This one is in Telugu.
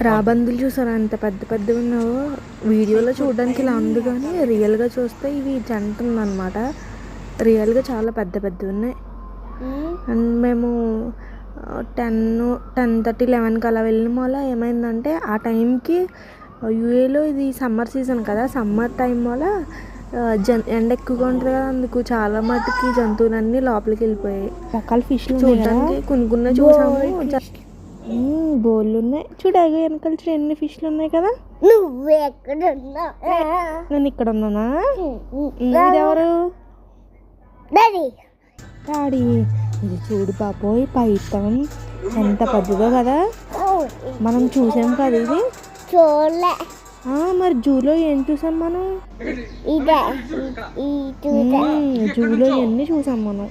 రాబందులు చూసారా ఎంత పెద్ద పెద్దవి ఉన్నావో. వీడియోలో చూడడానికి ఇలా ఉంది కానీ రియల్గా చూస్తే ఇవి జంట ఉందన్నమాట. రియల్గా చాలా పెద్ద పెద్దవి ఉన్నాయి. అండ్ మేము 10:30, 11కి అలా వెళ్ళిన వల్ల ఏమైందంటే ఆ టైంకి యూఏలో ఇది సమ్మర్ సీజన్ కదా. సమ్మర్ టైం వల్ల ఎండ ఎక్కువగా ఉంటుంది కదా. అందుకు చాలా మటుకి జంతువులన్నీ లోపలికి వెళ్ళిపోయాయి. రకాల ఫిష్లు చూడడానికి కొన్ని చూసాము. బోళ్ళు ఉన్నాయి చూడగా వెనకాల చూడ ఎన్ని ఫిష్లు ఉన్నాయి కదా. నువ్వు ఎక్కడున్నా? నేను ఇక్కడ ఉన్నానా? ఇదెవరు? డాడీ. ఇది చూడు బాబోయ్ పైతాన్ ఎంత పెద్దదో కదా. మనం చూసాం కదా ఇది. చూడలే. మరి జూలో ఏం చూసాం మనం? జూలో ఎన్ని చూసాం మనం.